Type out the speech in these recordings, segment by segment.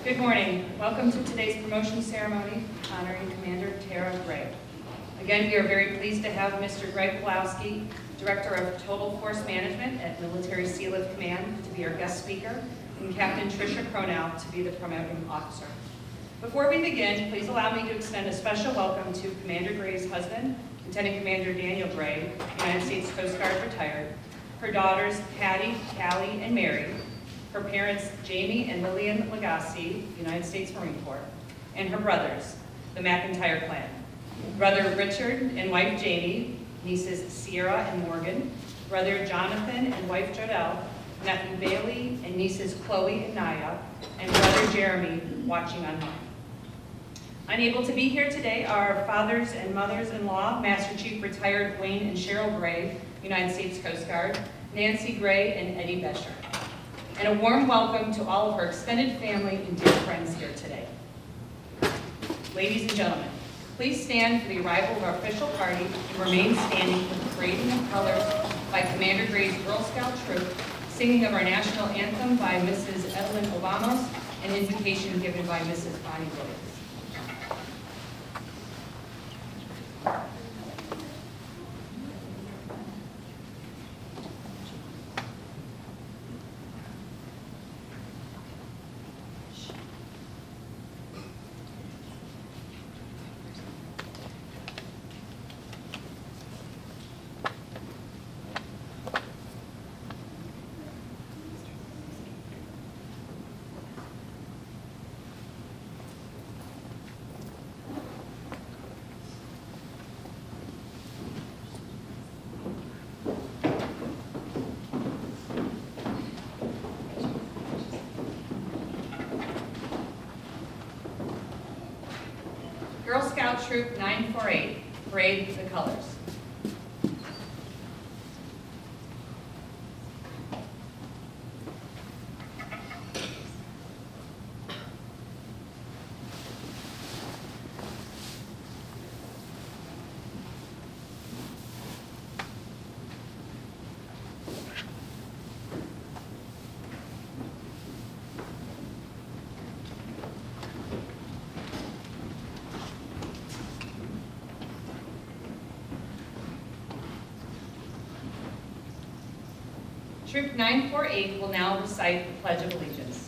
Good morning. Welcome to today's promotion ceremony honoring Commander Terra Gray. Again, we are very pleased to have Mr. Greg Pulowski, Director of Total Force Management at Military Sealift Command, to be our guest speaker, and Captain Tricia Cronow to be the promoting officer. Before we begin, please allow me to extend a special welcome to Commander Gray's husband, Lieutenant Commander Daniel Gray, United States Coast Guard retired, her daughters Patty, Callie, and Mary, her parents Jamie and Lillian Lagasse, United States Marine Corps, and her brothers, the McIntyre clan, brother Richard and wife Jamie, nieces Sierra and Morgan, brother Jonathan and wife Jodelle, nephew Bailey and nieces Chloe and Naya, and brother Jeremy watching online. Unable to be here today are fathers and mothers-in-law, Master Chief Retired Wayne and Cheryl Gray, United States Coast Guard, Nancy Gray and Eddie Bescher. And a warm welcome to all of her extended family and dear friends here today. Ladies and gentlemen, please stand for the arrival of our official party and remain standing for the parading of colors by Commander Gray's Girl Scout troop, singing of our national anthem by Mrs. Evelyn Obamos, and invocation given by Mrs. Bonnie Williams. Girl Scout Troop 948, parade the colors. Troop 948 will now recite the Pledge of Allegiance.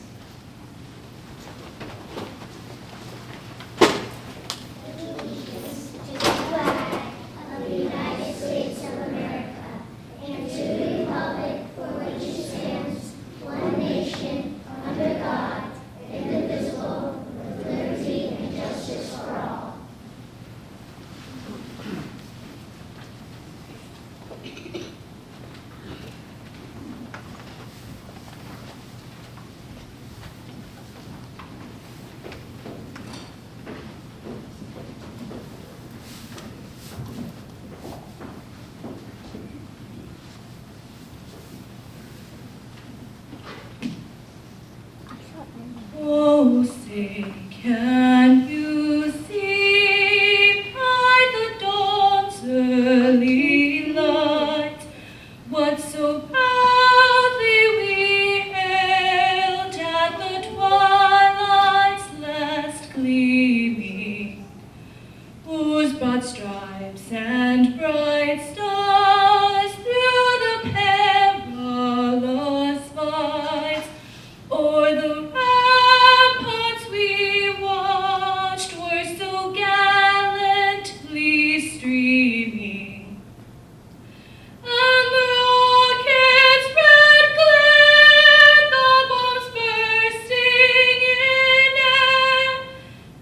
Oh, say, can you see by the dawn's early light what so proudly we hailed at the twilight's last gleaming, whose broad stripes and bright stars through the perilous fights o'er the ramparts we watched were so gallantly streaming, and the rocket's red glare, the bombs bursting in air,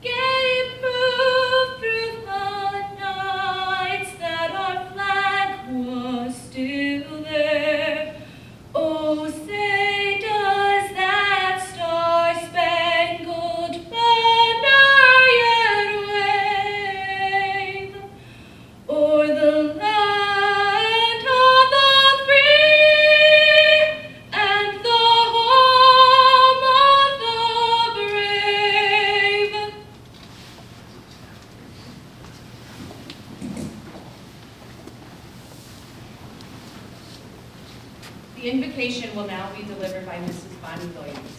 gave proof through the nights that our flag was still there. Oh, say does that star-spangled banner yet wave o'er the land of the free and the home of the brave? The invocation will now be delivered by Mrs. Bonnie Williams.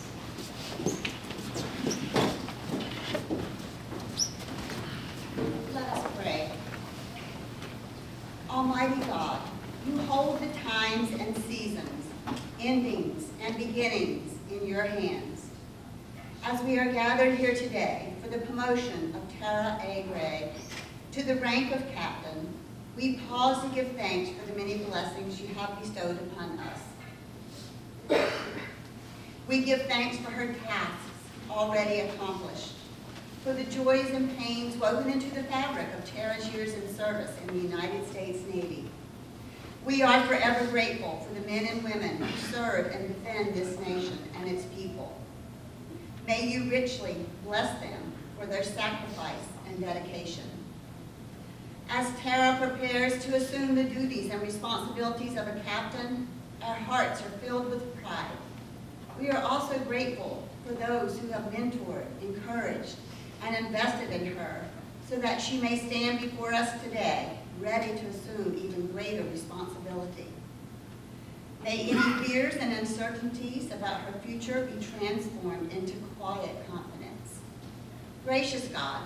endings and beginnings in your hands. As we are gathered here today for the promotion of Terra A. Gray to the rank of captain, we pause to give thanks for the many blessings you have bestowed upon us. We give thanks for her tasks already accomplished, for the joys and pains woven into the fabric of Terra's years in service in the United States Navy. We are forever grateful for the men and women who serve and defend this nation and its people. May you richly bless them for their sacrifice and dedication. As Terra prepares to assume the duties and responsibilities of a captain, our hearts are filled with pride. We are also grateful for those who have mentored, encouraged, and invested in her so that she may stand before us today, ready to assume even greater responsibility. May any fears and uncertainties about her future be transformed into quiet confidence. Gracious God,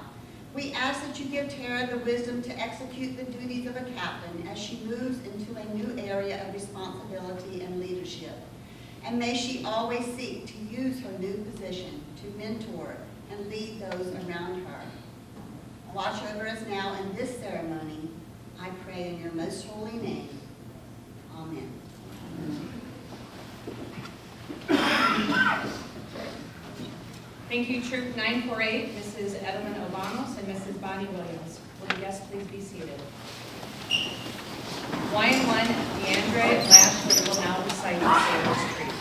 we ask that you give Terra the wisdom to execute the duties of a captain as she moves into a new area of responsibility and leadership. And may she always seek to use her new position to mentor and lead those around her. Watch over us now in this ceremony. I pray in your most holy name. Amen. Thank you, Troop 948, Mrs. Evelyn Obanos and Mrs. Bonnie Williams. Will the guests please be seated? YN1 Deandre Lashley will now recite the Sailor's Creed.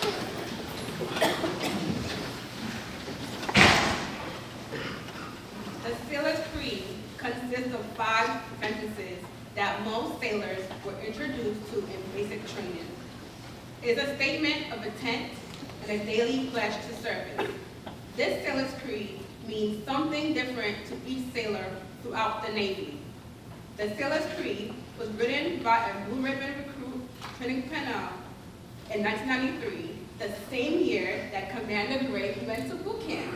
The Sailor's Creed consists of 5 sentences that most sailors were introduced to in basic training. It is a statement of intent and a daily pledge to service. This Sailor's Creed means something different to each sailor throughout the Navy. The Sailor's Creed was written by a Blue Ribbon recruit training personnel in 1993, the same year that Commander Gray went to boot camp.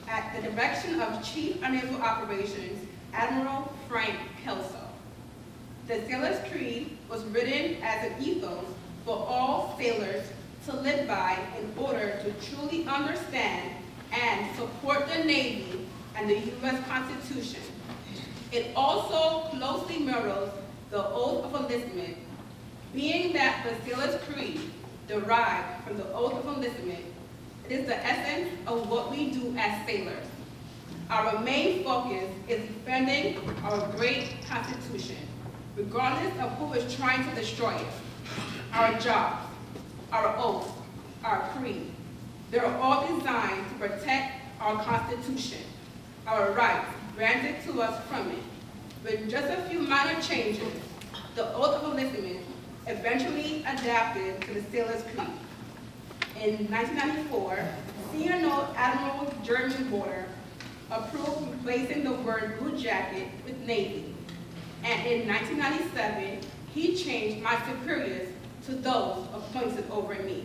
At the direction of Chief of Naval Operations, Admiral Frank Kelso. The Sailor's Creed was written as an ethos for all sailors to live by in order to truly understand and support the Navy and the U.S. Constitution. It also closely mirrors the Oath of Enlistment, being that the Sailor's Creed derived from the Oath of Enlistment. It is the essence of what we do as sailors. Our main focus is defending our great Constitution, regardless of who is trying to destroy it. Our jobs, our oath, our creed, they are all designed to protect our Constitution, our rights granted to us from it. With just a few minor changes, the Oath of Enlistment eventually adapted to the Sailor's Creed. In 1994, Senior Note Admiral Jeremy Border approved replacing the word Blue Jacket with Navy. And in 1997, he changed my superiors to those appointed over me.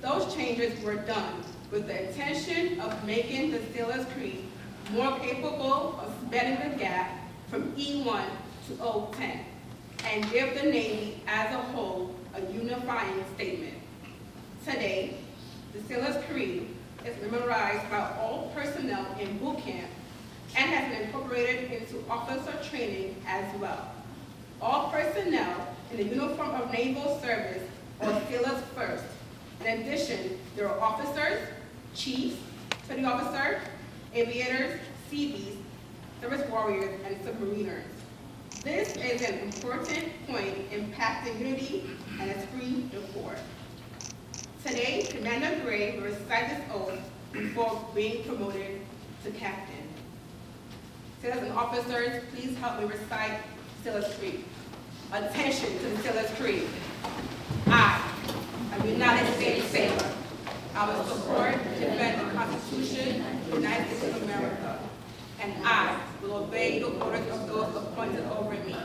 Those changes were done with the intention of making the Sailor's Creed more capable of spanning the gap from E1 to O10 and give the Navy as a whole a unifying statement. Today, the Sailor's Creed is memorized by all personnel in boot camp and has been incorporated into officer training as well. All personnel in the uniform of naval service are sailors first. In addition, there are officers, chiefs, petty officers, aviators, Seabees, service warriors, and submariners. This is an important point impacting unity and esprit de corps. Today, Commander Gray will recite this oath before being promoted to captain. Sailors and officers, please help me recite Sailor's Creed. Attention to the Sailor's Creed. I, a United States sailor, I will support and defend the Constitution of the United States of America, and I will obey the orders of those appointed over me.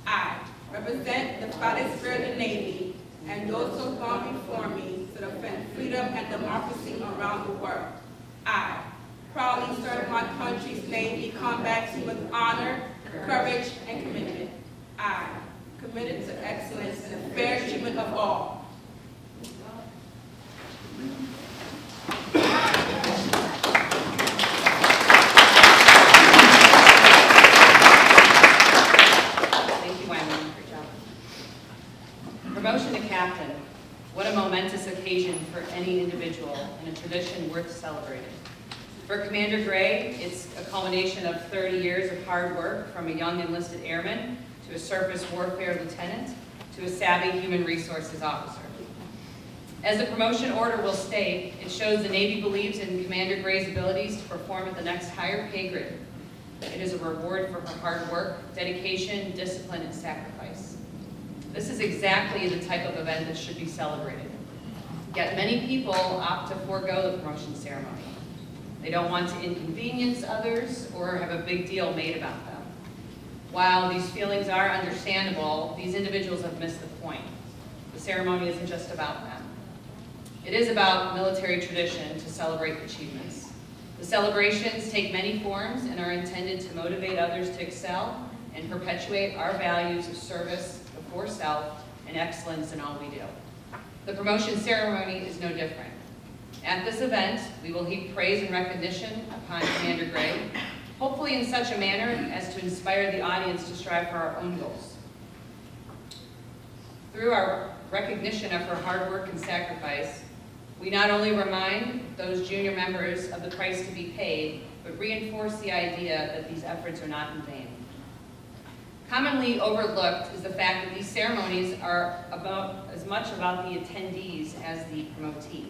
I represent the fighting spirit of the Navy and those who have gone before me to defend freedom and democracy around the world. I proudly serve my country's Navy combat team with honor, courage, and commitment. I, committed to excellence and the fair treatment of all. momentous occasion for any individual and a tradition worth celebrating. For Commander Gray, it's a culmination of 30 years of hard work from a young enlisted airman to a surface warfare lieutenant to a savvy human resources officer. As the promotion order will state, it shows the Navy believes in Commander Gray's abilities to perform at the next higher pay grade. It is a reward for her hard work, dedication, discipline, and sacrifice. This is exactly the type of event that should be celebrated. Yet many people opt to forego the promotion ceremony. They don't want to inconvenience others or have a big deal made about them. While these feelings are understandable, these individuals have missed the point. The ceremony isn't just about them. It is about military tradition to celebrate achievements. The celebrations take many forms and are intended to motivate others to excel and perpetuate our values of service before self and excellence in all we do. The promotion ceremony is no different. At this event, we will heap praise and recognition upon Commander Gray, hopefully in such a manner as to inspire the audience to strive for our own goals. Through our recognition of her hard work and sacrifice, we not only remind those junior members of the price to be paid, but reinforce the idea that these efforts are not in vain. Commonly overlooked is the fact that these ceremonies are as much about the attendees as the promotee.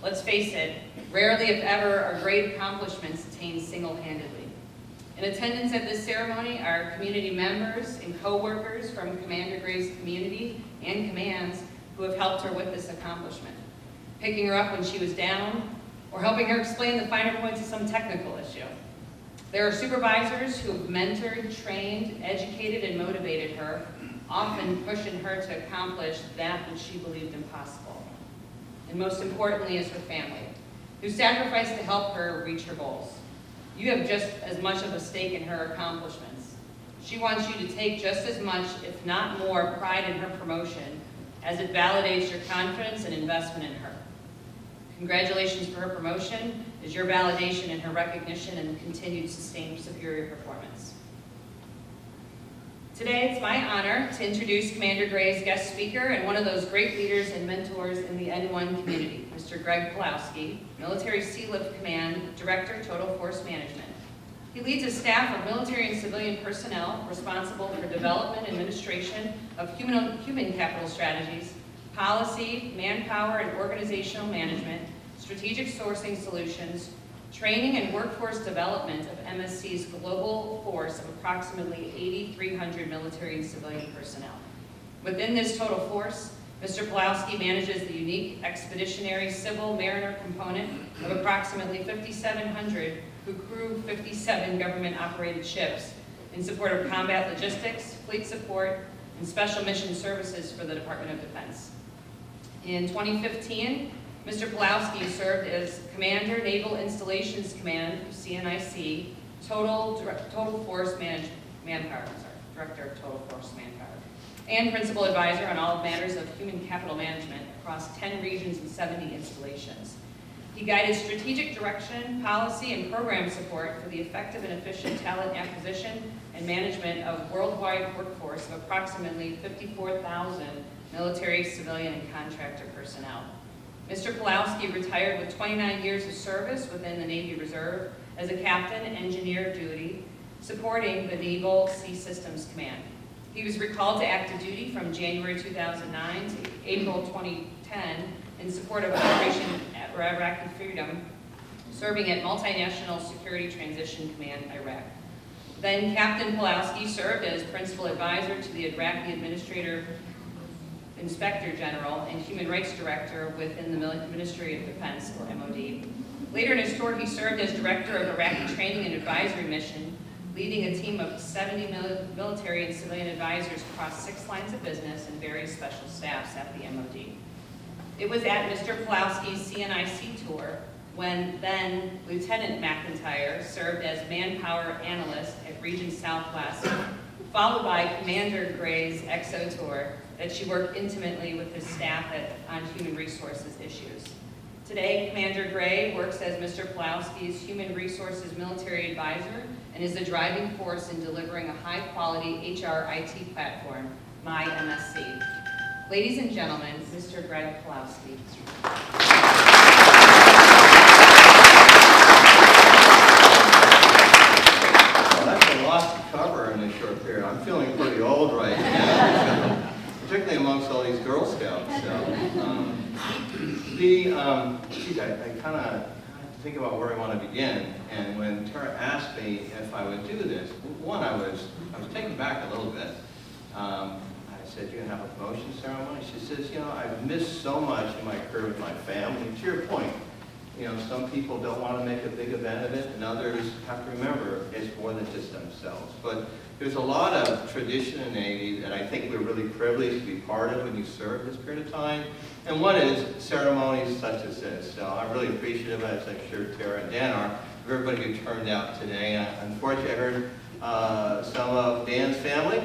Let's face it, rarely if ever are great accomplishments attained single-handedly. In attendance at this ceremony are community members and co-workers from Commander Gray's community and commands who have helped her with this accomplishment, picking her up when she was down, or helping her explain the finer points of some technical issue. There are supervisors who have mentored, trained, educated, and motivated her, often pushing her to accomplish that which she believed impossible. And most importantly is her family, who sacrificed to help her reach her goals. You have just as much of a stake in her accomplishments. She wants you to take just as much, if not more, pride in her promotion, as it validates your confidence and investment in her. Congratulations for her promotion is your validation in her recognition and continued sustained superior performance. Today, it's my honor to introduce Commander Gray's guest speaker and one of those great leaders and mentors in the N1 community, Mr. Greg Pulowski, Military Sealift Command, Director, Total Force Management. He leads a staff of military and civilian personnel responsible for development, administration of human capital strategies, policy, manpower and organizational management, strategic sourcing solutions, training and workforce development of MSC's global force of approximately 8,300 military and civilian personnel. Within this total force, Mr. Pulowski manages the unique expeditionary civil mariner component of approximately 5,700 who crew 57 government-operated ships in support of combat logistics, fleet support, and special mission services for the Department of Defense. In 2015, Mr. Pulowski served as Commander, Naval Installations Command, CNIC, Total Force Manpower, Director of Total Force Manpower, and Principal Advisor on all matters of human capital management across 10 regions and 70 installations. He guided strategic direction, policy, and program support for the effective and efficient talent acquisition and management of worldwide workforce of approximately 54,000 military, civilian, and contractor personnel. Mr. Pulowski retired with 29 years of service within the Navy Reserve as a captain engineer duty, supporting the Naval Sea Systems Command. He was recalled to active duty from January 2009 to April 2010 in support of Operation Iraqi Freedom, serving at Multinational Security Transition Command, Iraq. Then Captain Pulowski served as Principal Advisor to the Iraqi Administrator Inspector General and Human Rights Director within the Ministry of Defense, or MOD. Later in his tour, he served as Director of Iraqi Training and Advisory Mission, leading a team of 70 military and civilian advisors across 6 lines of business and various special staffs at the MOD. It was at Mr. Pulowski's CNIC tour when then Lieutenant McIntyre served as Manpower Analyst at Region Southwest, followed by Commander Gray's EXO tour that she worked intimately with his staff on human resources issues. Today, Commander Gray works as Mr. Pulowski's Human Resources Military Advisor and is the driving force in delivering a high-quality HR IT platform, MyMSC. Ladies and gentlemen, Mr. Greg Pawlowski. Well, that's a lot to cover in a short period. I'm feeling pretty old right now, particularly amongst all these Girl Scouts. So, geez, I kind of think about where I want to begin. And when Terra asked me if I would do this, one, I was taken back a little bit. I said, "You're going to have a promotion ceremony?" She says, "You know, I've missed so much in my career with my family." To your point, you know, some people don't want to make a big event of it, and others have to remember it's more than just themselves. But there's a lot of tradition in Navy that I think we're really privileged to be part of when you serve this period of time. And one is ceremonies such as this. So I'm really appreciative, as I'm sure Terra and Dan are, of everybody who turned out today. Unfortunately, I heard some of Dan's family,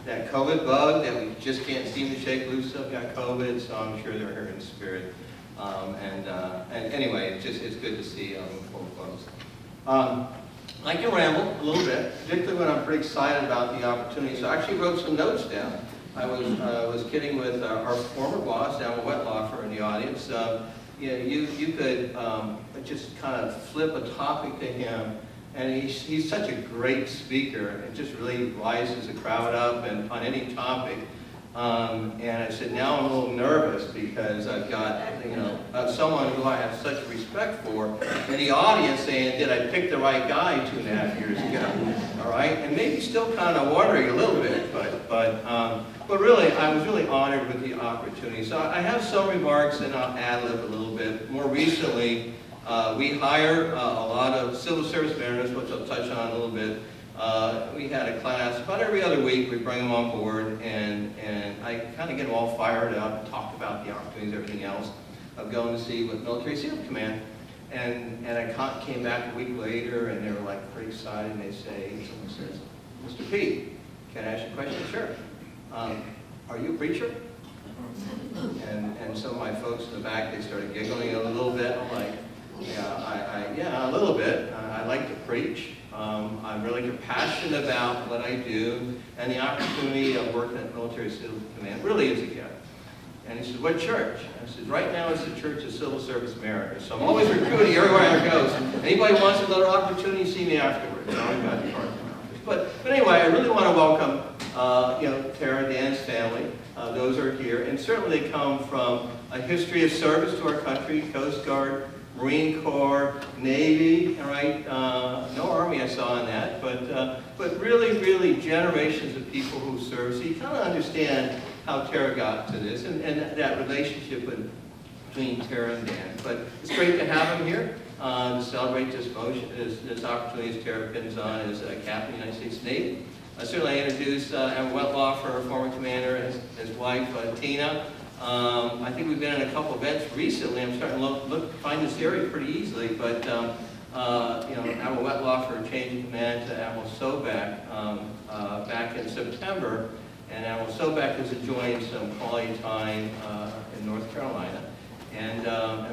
that COVID bug that we just can't seem to shake loose of, got COVID, so I'm sure they're here in spirit. And anyway, it's good to see full close. I can ramble a little bit, particularly when I'm pretty excited about the opportunity. So I actually wrote some notes down. I was kidding with our former boss, Alan Wettloffer, in the audience. You know, you could just kind of flip a topic to him, and he's such a great speaker. It just really rises the crowd up and on any topic. And I said, now I'm a little nervous because I've got, you know, someone who I have such respect for in the audience saying, did I pick the right guy 2.5 years ago? All right, and maybe still kind of wondering a little bit, but really, I was really honored with the opportunity. So I have some remarks, and I'll ad-lib a little bit. More recently, we hire a lot of civil service mariners, which I'll touch on a little bit. We had a class about every other week. We bring them on board, and I kind of get them all fired up, talk about the opportunities, everything else of going to see with Military Sealift Command. And I came back a week later, and they were like pretty excited. And someone says, "Mr. P, can I ask you a question?" "Sure." "Are you a preacher?" And some of my folks in the back, they started giggling a little bit. I'm like, yeah, a little bit. I like to preach. I'm really passionate about what I do, and the opportunity of working at Military Sealift Command really is a gift. And he said, "What church?" I said, "Right now it's the Church of Civil Service Mariners." So I'm always recruiting everywhere I go. So anybody wants another opportunity, see me afterwards. But anyway, I really want to welcome Terra, Dan's family. Those are here, and certainly they come from a history of service to our country: Coast Guard, Marine Corps, Navy, all right? No Army I saw in that, but really generations of people who serve. So you kind of understand how Terra got to this, and that relationship between Terra and Dan. But it's great to have him here to celebrate this opportunity as Terra pins on as Captain of the United States Navy. Certainly I introduced Alan Wettloffer, our former commander, and his wife, Tina. I think we've been in a couple events recently. I'm starting to find this area pretty easily, but Admiral Wettloffer changed command to Admiral Sobek back in September, and Admiral Sobek has enjoyed some quality time in North Carolina. And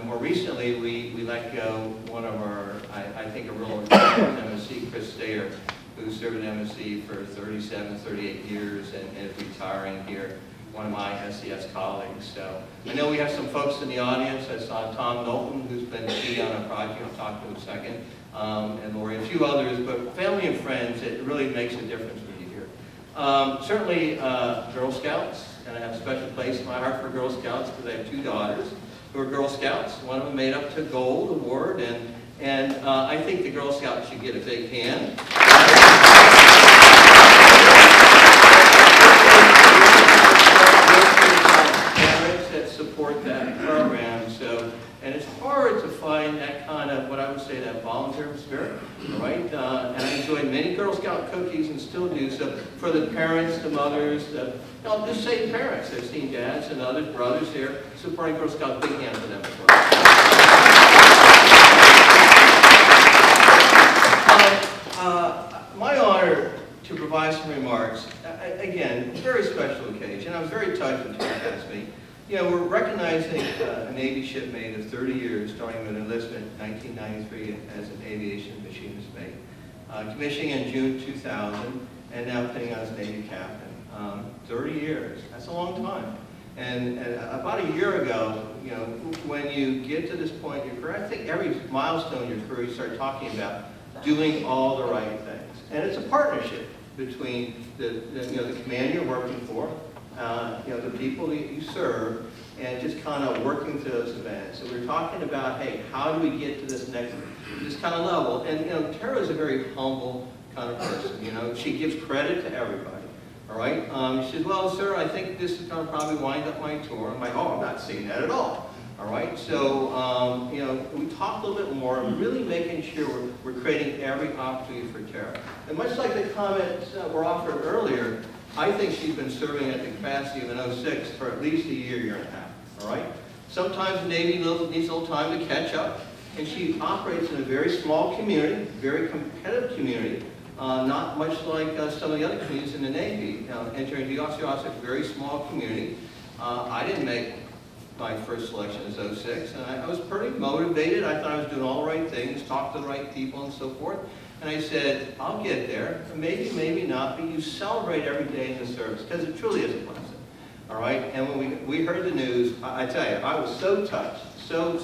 more recently, we let go one of our, I think, a real MSC, Chris Stayer, who served at MSC for 37, 38 years and is retiring here. One of my SCS colleagues. So I know we have some folks in the audience. I saw Tom Knowlton, who's been key on a project. I'll talk to him in a second. And Lori, a few others, but family and friends, it really makes a difference when you're here. Certainly Girl Scouts, and I have a special place in my heart for Girl Scouts because I have 2 daughters who are Girl Scouts. One of them made up to Gold Award, and I think the Girl Scouts should get a big hand. Support that program. So, and it's hard to find that kind of, what I would say, that volunteer spirit, right? And I enjoyed many Girl Scout cookies and still do. So for the parents, the mothers, I'll just say parents. I've seen dads and others, brothers here supporting Girl Scouts. Big hand for them as well. My honor to provide some remarks. Again, very special occasion. I was very touched when Terra asked me. You know, we're recognizing a Navy shipmate of 30 years, starting with enlistment in 1993 as an aviation machinist mate, commissioning in June 2000, and now pinning on as Navy Captain. 30 years, that's a long time. And about a year ago, you know, when you get to this point in your career, I think every milestone in your career you start talking about doing all the right things. And it's a partnership between the command you're working for, the people that you serve, and just kind of working through those events. So we're talking about, hey, how do we get to this kind of level? And, you know, Terra is a very humble kind of person, you know. She gives credit to everybody, all right? She says, well, sir, I think this is going to probably wind up my tour. I'm like, oh, I'm not seeing that at all, right? So, you know, we talked a little bit more, really making sure we're creating every opportunity for Terra. And much like the comments that were offered earlier, I think she's been serving at the capacity of an 06 for at least a year and a half, all right? Sometimes the Navy needs a little time to catch up, and she operates in a very small community, very competitive community, not much like some of the other communities in the Navy. Entering the officer, a very small community. I didn't make my first selection as 06, and I was pretty motivated. I thought I was doing all the right things, talked to the right people and so forth. And I said, I'll get there, maybe, maybe not, but you celebrate every day in the service, because it truly is a blessing, all right? And when we heard the news, I tell you, I was so touched, so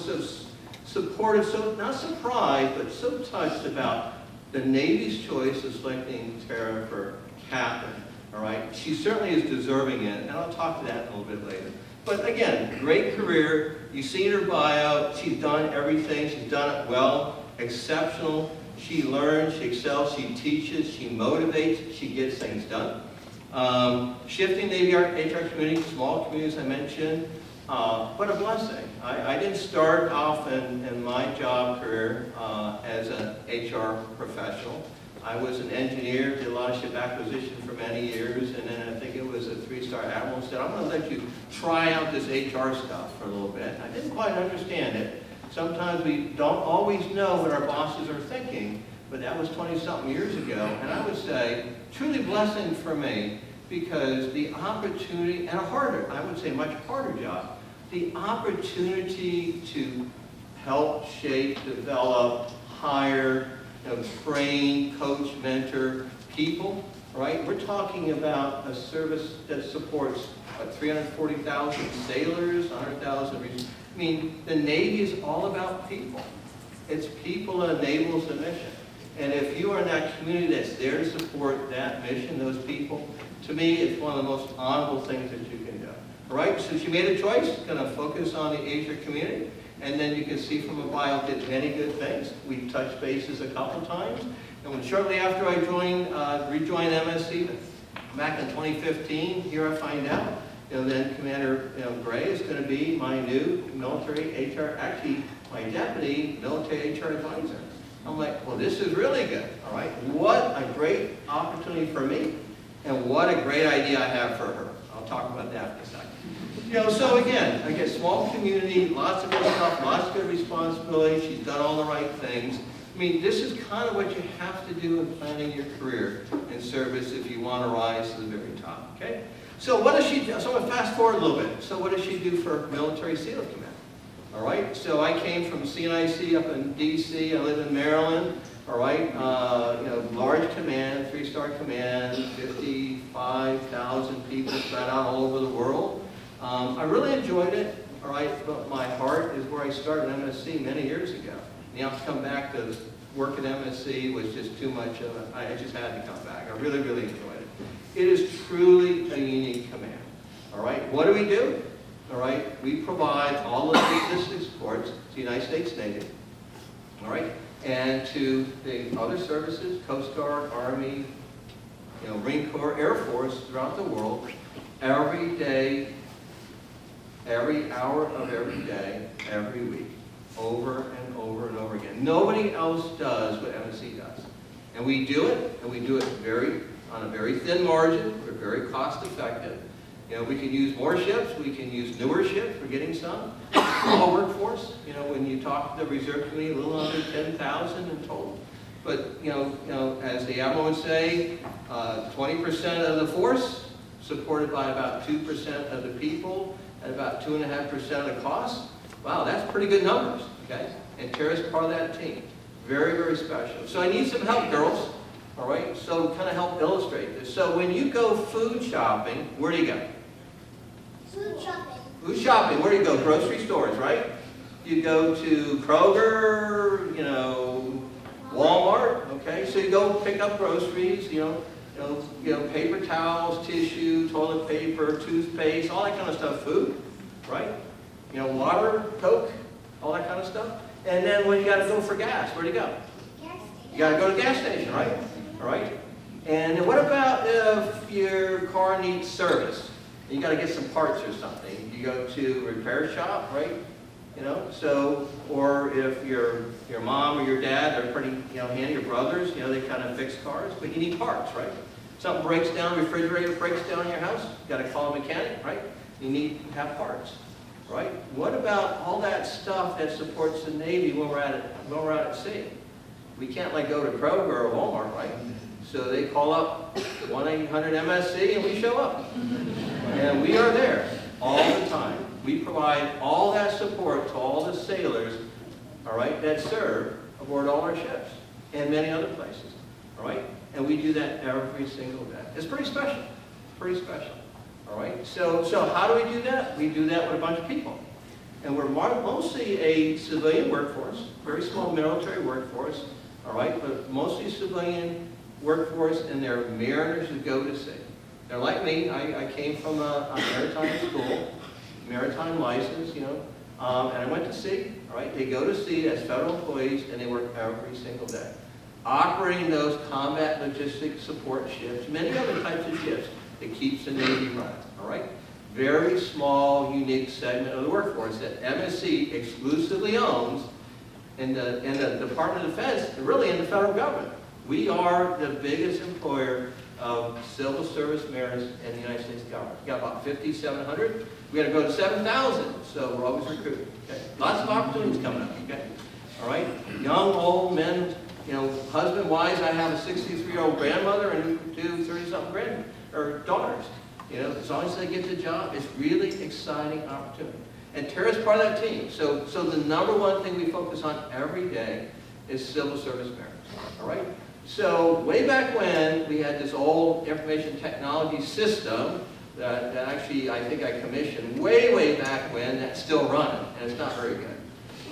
supportive, so not surprised, but so touched about the Navy's choice of selecting Terra for captain, all right? She certainly is deserving it, and I'll talk to that a little bit later. But again, great career. You see in her bio, she's done everything. She's done it well, exceptional. She learns, she excels, she teaches, she motivates, she gets things done. Shifting the HR community, small communities I mentioned, what a blessing. I didn't start off in my job career as an HR professional. I was an engineer, did a lot of ship acquisition for many years, and then I think it was a 3-star admiral said, I'm going to let you try out this HR stuff for a little bit. I didn't quite understand it. Sometimes we don't always know what our bosses are thinking, but that was 20-something years ago. And I would say, truly blessing for me, because the opportunity, and a harder, I would say much harder job, the opportunity to help shape, develop, hire, train, coach, mentor people, right? We're talking about a service that supports 340,000 sailors, 100,000. I mean, the Navy is all about people. It's people that enables the mission. And if you are in that community that's there to support that mission, those people, to me, it's one of the most honorable things that you can do. All right, so she made a choice, going to focus on the Asia community. And then you can see from a bio, did many good things. We touched bases a couple times. And when shortly after I rejoined MSC back in 2015, here I find out, then Commander Gray is going to be my new military HR, actually my deputy military HR advisor. I'm like, well, this is really good, all right? What a great opportunity for me, and what a great idea I have for her. I'll talk about that in a second. So again, I get small community, lots of good stuff, lots of good responsibility. She's done all the right things. I mean, this is kind of what you have to do in planning your career in service if you want to rise to the very top, okay? So what does she do? So I'm going to fast forward a little bit. So what does she do for military Sealift Command? All right, so I came from CNIC up in DC. I live in Maryland. All right, large command, 3-star command, 55,000 people spread out all over the world. I really enjoyed it. All right, but my heart is where I started MSC many years ago. Now to come back to work at MSC was just too much of it. I just had to come back. I really, really enjoyed it. It is truly a unique command. All right, what do? All right, we provide all of the supports to the United States Navy. All right, and to the other services, Coast Guard, Army, Marine Corps, Air Force throughout the world, every day, every hour of every day, every week, over and over and over again. Nobody else does what MSC does. And we do it, and we do it on a very thin margin. We're very cost effective. We can use more ships, we can use newer ships, we're getting some. Small workforce, when you talk to the reserve committee, a little under 10,000 in total. But, as the Admiral would say, 20% of the force, supported by about 2% of the people, and about 2.5% of the cost. Wow, that's pretty good numbers, okay? And Terra's part of that team. Very, very special. So I need some help, girls. All right, so kind of help illustrate this. So when you go food shopping, where do you go? Food shopping. Food shopping, where do you go? Grocery stores, right? You go to Kroger, Walmart, okay? So you go pick up groceries, paper towels, tissue, toilet paper, toothpaste, all that kind of stuff, food, right? Water, Coke, all that kind of stuff. And then when you got to go for gas, where do you go? You got to go to the gas station, right? All right? And then what about if your car needs service? You got to get some parts or something. You go to a repair shop, right? Or if your mom or your dad, they're pretty, handy, your brothers, they kind of fix cars, but you need parts, right? Something breaks down, refrigerator breaks down in your house, you got to call a mechanic, right? You need to have parts, right? What about all that stuff that supports the Navy when we're at sea? We can't go to Kroger or Walmart, right? So they call up 1-800-MSC and we show up. And we are there all the time. We provide all that support to all the sailors, all right, that serve aboard all our ships and many other places, all right? And we do that every single day. It's pretty special, all right? So how do we do that? We do that with a bunch of people. And we're mostly a civilian workforce, very small military workforce, all right, but mostly civilian workforce, and they're mariners who go to sea. They're like me. I came from a maritime school, maritime license, and I went to sea, all right? They go to sea as federal employees, and they work every single day, operating those combat logistics support ships, many other types of ships that keeps the Navy running, all right? Very small, unique segment of the workforce that MSC exclusively owns in the Department of Defense, and really in the federal government. We are the biggest employer of civil service mariners in the United States government. We got about 5,700. We got to go to 7,000, so we're always recruiting. Okay? Lots of opportunities coming up. Okay, all right. Young, old men, husband, wives. I have a 63-year-old grandmother and 2 30-something daughters. As long as they get the job, it's really exciting opportunity. And Terra's part of that team. So the number one thing we focus on every day is civil service mariners. All right. So way back when, we had this old information technology system that actually I think I commissioned way back when, that's still running, and it's not very good.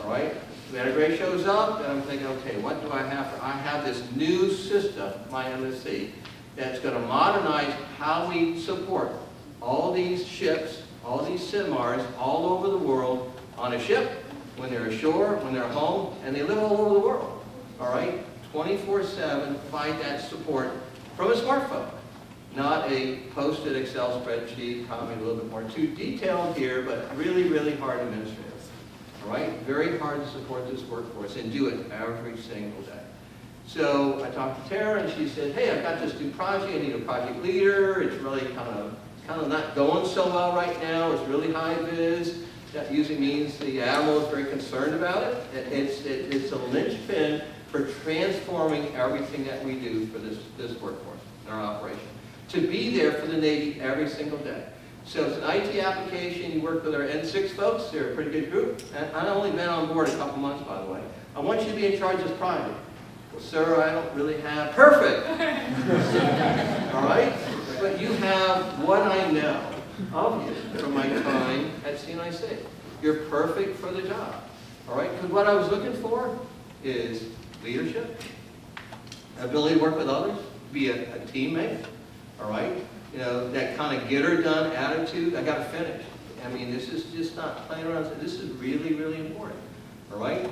All right? Commander Gray shows up, and I'm thinking, okay, what do I have? I have this new system, my MSC, that's going to modernize how we support all these ships, all these SIMARs all over the world on a ship, when they're ashore, when they're home, and they live all over the world. All right? 24/7, provide that support from a smartphone, not a posted Excel spreadsheet, probably a little bit more too detailed here, but really hard administrative. All right, very hard to support this workforce and do it every single day. So I talked to Terra, and she said, "Hey, I've got this new project. I need a project leader. It's really kind of not going so well right now. It's really high vis." That usually means the admiral is very concerned about it. It's a linchpin for transforming everything that we do for this workforce in our operation. To be there for the Navy every single day. So it's an IT application. You work with our N6 folks. They're a pretty good group. And I've only been on board a couple months, by the way. I want you to be in charge of this project. Well, sir, I don't really have... Perfect! All right? But you have what I know of you from my time at CNIC. You're perfect for the job. All right? Because what I was looking for is leadership, ability to work with others, be a teammate, all right? That kind of get-her-done attitude. I got to finish. I mean, this is just not playing around. This is really important, all right?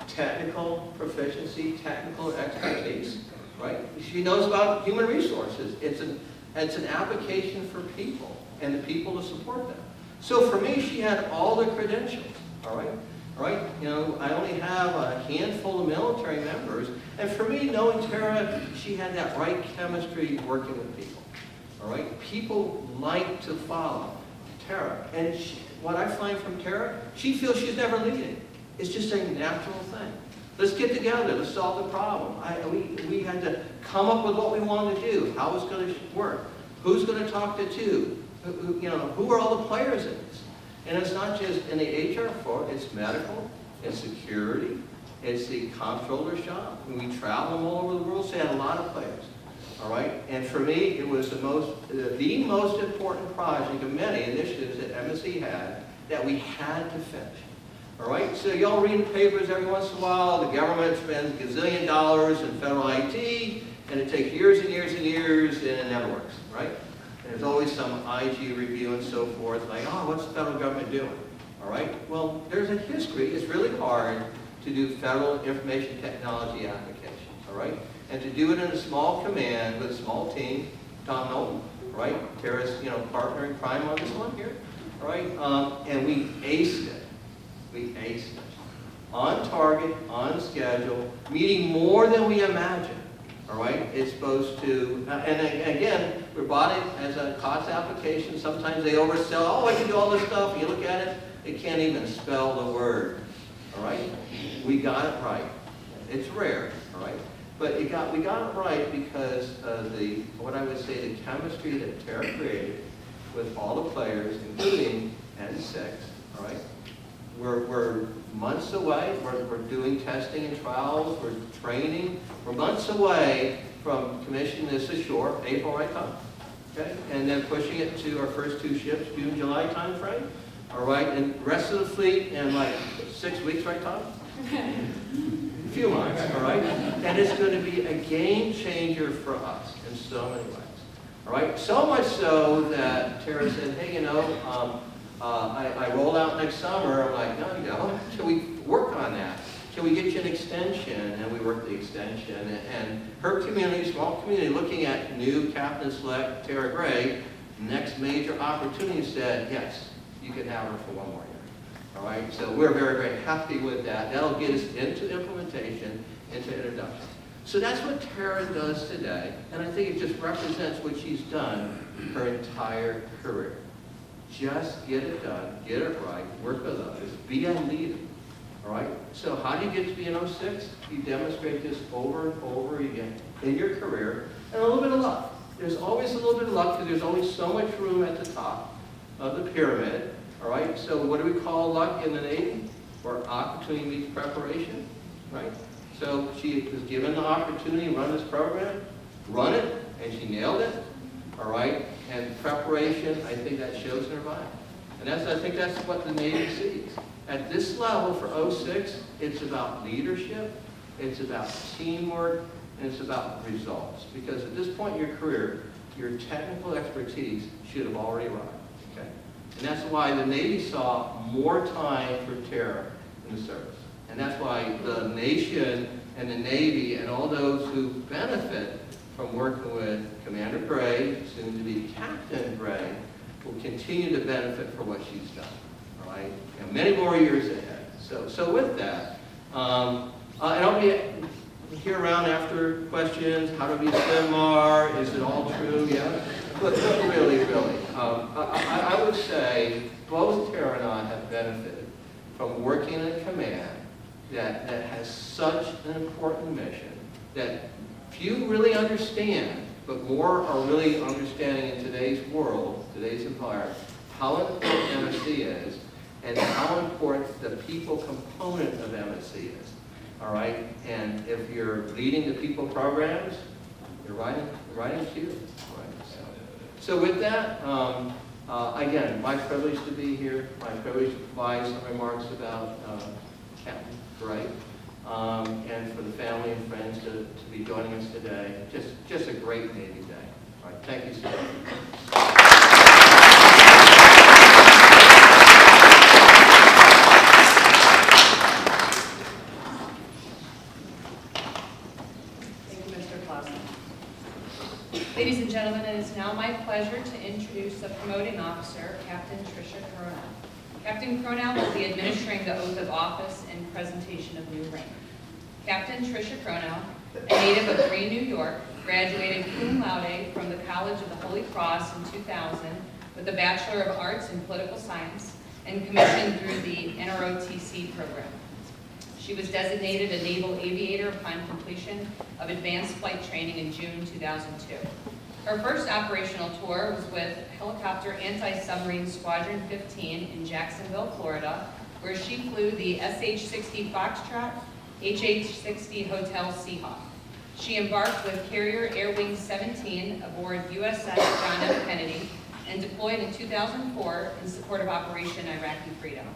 Technical proficiency, technical expertise, right? She knows about human resources. It's an application for people and the people to support them. So for me, she had all the credentials, all right? Right? I only have a handful of military members. And for me, knowing Terra, she had that right chemistry working with people. All right? People like to follow Terra. And what I find from Terra, she feels she's never leading. It's just a natural thing. Let's get together. Let's solve the problem. We had to come up with what we wanted to do, how it's going to work, who's going to talk to who are all the players in this. And it's not just in the HR floor, it's medical, it's security, it's the comptroller's shop. And we travel them all over the world, so they had a lot of players. all right? And for me, it was the most important project of many initiatives that MSC had that we had to finish, all right? So y'all read the papers every once in a while. The government spends gazillion dollars in federal IT, and it takes years and years and years, and it never works, right? And there's always some IG review and so forth, like, oh, what's the federal government doing? All right? Well, there's a history. It's really hard to do federal information technology applications, all right? And to do it in a small command with a small team, Tom Nolan, right? Terra's, partner in crime on this one here, all right? And we aced it. We aced it. On target, on schedule, meeting more than we imagined. All right, it's supposed to, and again, we bought it as a cost application. Sometimes they oversell. Oh, I can do all this stuff. You look at it, it can't even spell the word. All right, we got it right. It's rare, all right, but we got it right because of what I would say, the chemistry that Terra created with all the players, including N6. All right, we're months away. We're doing testing and trials. We're training. We're months away from commissioning this ashore, April, right, Tom? Okay, and then pushing it to our first 2 ships, June, July time frame. All right, and the rest of the fleet in like 6 weeks, right, Tom? A few months, all right? And it's going to be a game changer for us in so many ways. All right, so much so that Terra said, hey, I roll out next summer. I'm like, no, can we work on that? Can we get you an extension? And we worked the extension. And her community, small community, looking at new captain-select Terra Gray, next major opportunity said, yes, you can have her for 1 more year. All right, so we're very, very happy with that. That'll get us into implementation, into introduction. So that's what Terra does today, and I think it just represents what she's done her entire career. Just get it done, get it right, work with others, be a leader. All right? So how do you get to be an 06? You demonstrate this over and over again in your career, and a little bit of luck. There's always a little bit of luck because there's only so much room at the top of the pyramid. All right? So what do we call luck in the Navy? Where opportunity meets preparation, right? So she was given the opportunity to run this program, run it, and she nailed it. All right? And preparation, I think that shows in her mind. And I think that's what the Navy sees. At this level for 06, it's about leadership, it's about teamwork, and it's about results. Because at this point in your career, your technical expertise should have already arrived. Okay? And that's why the Navy saw more time for Terra in the service. And that's why the nation and the Navy and all those who benefit from working with Commander Gray, soon to be Captain Gray, will continue to benefit for what she's done. All right? And many more years ahead. So with that, and I'll be here around after questions. How to be a SIMR? Is it all true? Yeah. But really, I would say both Terra and I have benefited from working in a command that has such an important mission that few really understand, but more are really understanding in today's world, today's environment, how important MSC is and how important the people component of MSC is. All right? And if you're leading the people programs, you're right in queue. Right? So with that, again, my privilege to be here, my privilege to provide some remarks about Captain Gray, and for the family and friends to be joining us today. Just a great Navy day. All right, thank you so much. Ladies and gentlemen, it is now my pleasure to introduce the promoting officer, Captain Tricia Coronel. Captain Coronel will be administering the oath of office and presentation of new rank. Captain Tricia Coronel, a native of Green, New York, graduated cum laude from the College of the Holy Cross in 2000 with a Bachelor of Arts in Political Science and commissioned through the ROTC program. She was designated a naval aviator upon completion of advanced flight training in June 2002. Her first operational tour was with Helicopter Anti-Submarine Squadron 15 in Jacksonville, Florida, where she flew the SH-60 Foxtrot, HH-60 Hotel Seahawk. She embarked with Carrier Air Wing 17 aboard USS John F. Kennedy and deployed in 2004 in support of Operation Iraqi Freedom.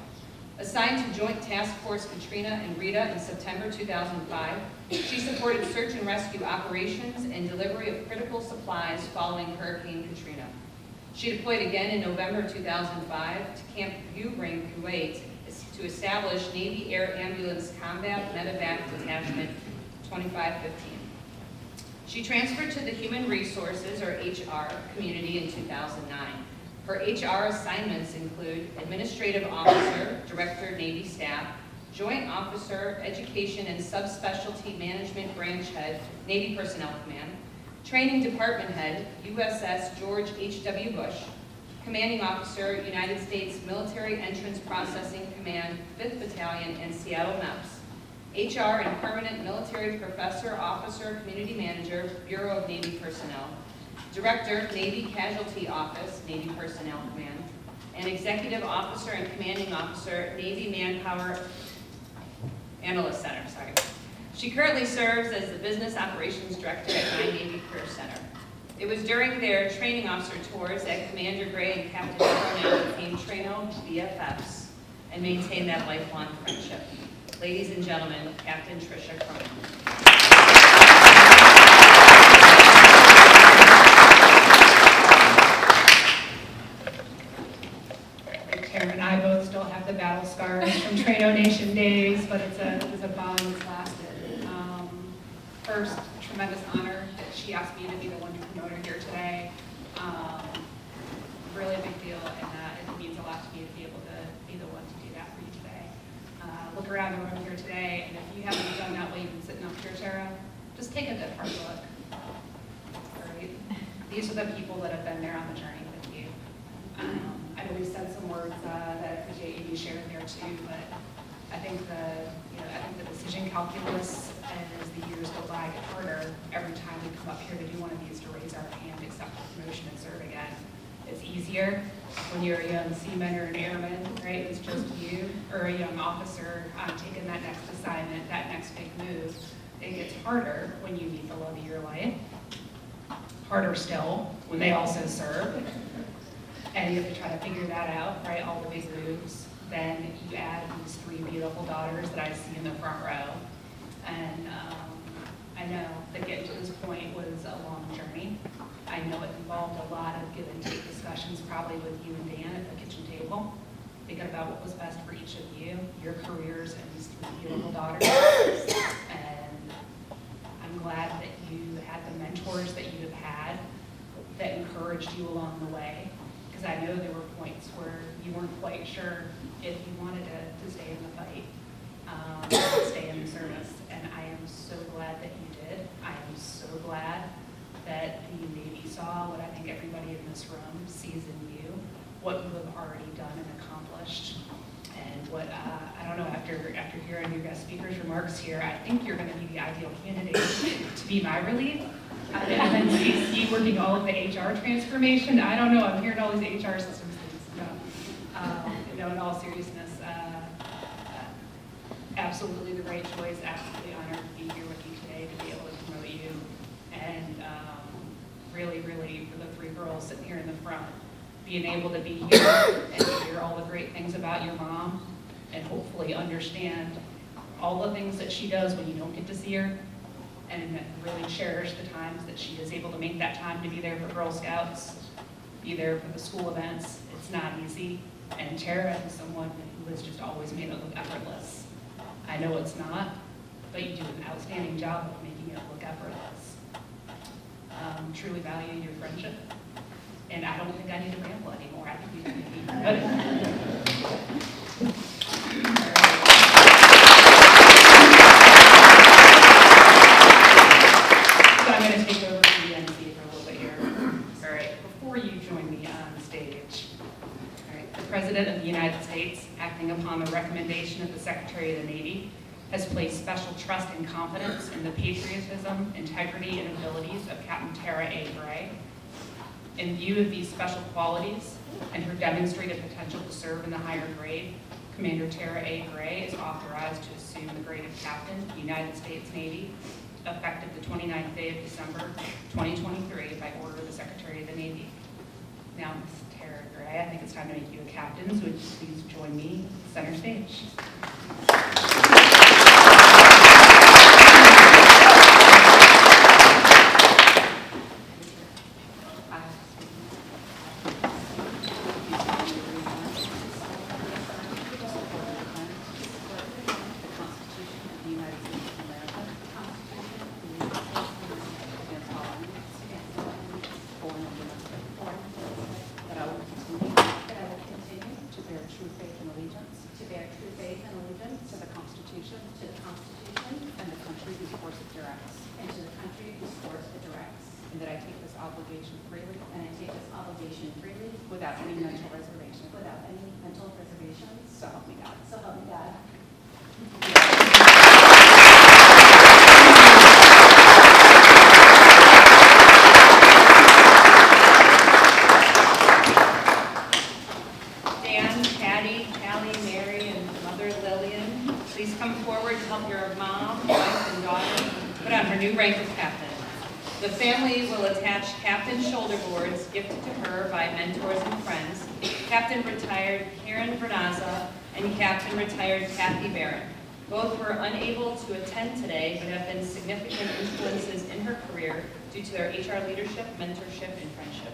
Assigned to Joint Task Force Katrina and Rita in September 2005, she supported search and rescue operations and delivery of critical supplies following Hurricane Katrina. She deployed again in November 2005 to Camp Buhring, Kuwait, to establish Navy Air Ambulance Combat Medevac Detachment 2515. She transferred to the Human Resources, or HR, community in 2009. Her HR assignments include Administrative Officer, Director, Navy Staff, Joint Officer, Education and Subspecialty Management Branch Head, Navy Personnel Command, Training Department Head, USS George H.W. Bush, Commanding Officer, United States Military Entrance Processing Command, 5th Battalion, and Seattle MEPS, HR and Permanent Military Professor, Officer, Community Manager, Bureau of Navy Personnel, Director, Navy Casualty Office, Navy Personnel Command, and Executive Officer and Commanding Officer, Navy Manpower Analyst Center. She currently serves as the Business Operations Director at 9 Navy Career Center. It was during their training officer tours that Commander Gray and Captain Terra Ann became Trano BFFs and maintained that lifelong friendship. Ladies and gentlemen, Captain Tricia Cronin. Terra and I both still have the battle scars from Trano Nation days, but it's a bond that's lasted. First, tremendous honor that she asked me to be the one to promote her here today. Really a big deal, and it means a lot to me to be able to be the one to do that for you today. Look around the room here today, and if you haven't done that while you've been sitting up here, Terra, just take a good hard look. All right? These are the people that have been there on the journey with you. I know we've said some words that I appreciate you sharing there too, but I think the decision calculus as the years go by get harder every time we come up here to do one of these to raise our hand, accept the promotion, and serve again. It's easier when you're a young seaman or an airman, right? It's just you, or a young officer taking that next assignment, that next big move. It gets harder when you meet the love of your life. Harder still when they also serve. And you have to try to figure that out, right? All the big moves. Then you add these 3 beautiful daughters that I see in the front row. And I know that getting to this point was a long journey. I know it involved a lot of give and take discussions, probably with you and Dan at the kitchen table, thinking about what was best for each of you, your careers, and these 3 beautiful daughters. And I'm glad that you had the mentors that you have had that encouraged you along the way. Because I know there were points where you weren't quite sure if you wanted to stay in the fight, stay in the service. And I am so glad that you did. I am so glad that the Navy saw what I think everybody in this room sees in you, what you have already done and accomplished. And what, I don't know, after hearing your guest speaker's remarks here, I think you're going to be the ideal candidate to be my relief. And then CC working all of the HR transformation. I don't know, I'm hearing all these HR systems things. No, in all seriousness, absolutely the right choice, absolutely honored to be here with you today to be able to promote you. And really, really, for the 3 girls sitting here in the front, being able to be here and hear all the great things about your mom and hopefully understand all the things that she does when you don't get to see her, and really cherish the times that she is able to make that time to be there for Girl Scouts, be there for the school events. It's not easy, and Terra is someone who has just always made it look effortless. I know it's not, but you do an outstanding job of making it look effortless. Truly value your friendship, and I don't think I need to ramble anymore. I think we can be good. So I'm going to take over to the MC for a little bit here. All right, before you join me on stage, all right, the President of the United States, acting upon the recommendation of the Secretary of the Navy, has placed special trust and confidence in the patriotism, integrity, and abilities of Captain Terra A. Gray. In view of these special qualities and her demonstrated potential to serve in the higher grade, Commander Terra A. Gray is authorized to assume the grade of Captain, United States Navy, effective the 29th day of December 2023 by order of the Secretary of the Navy. Now, Ms. Terra Gray, I think it's time to make you a captain, so would you please join me center stage. Without any mental reservation. Without any mental reservations. So help me God. So help me God. Dan, Patty, Callie, Mary, and Mother Lillian, please come forward to help your mom, wife, and daughter put on her new rank of captain. The family will attach captain shoulder boards gifted to her by mentors and friends, Captain retired Karen Vernaza and Captain retired Kathy Barron. Both were unable to attend today, but have been significant influences in her career due to their HR leadership, mentorship, and friendship.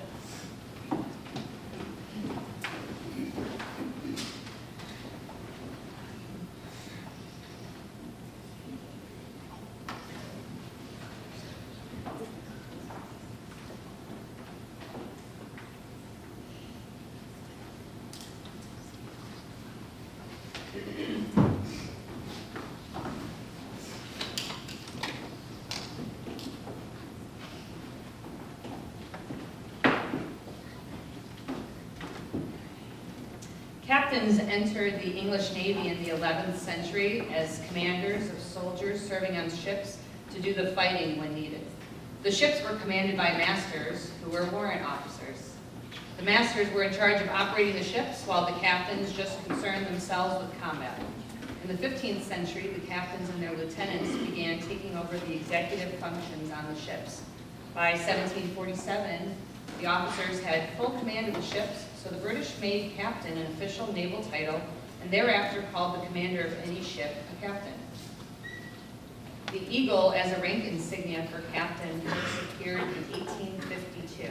Captains entered the English Navy in the 11th century as commanders of soldiers serving on ships to do the fighting when needed. The ships were commanded by masters, who were warrant officers. The masters were in charge of operating the ships, while the captains just concerned themselves with combat. In the 15th century, the captains and their lieutenants began taking over the executive functions on the ships. By 1747, the officers had full command of the ships, so the British made captain an official naval title, and thereafter called the commander of any ship a captain. The eagle as a rank insignia for captain first appeared in 1852.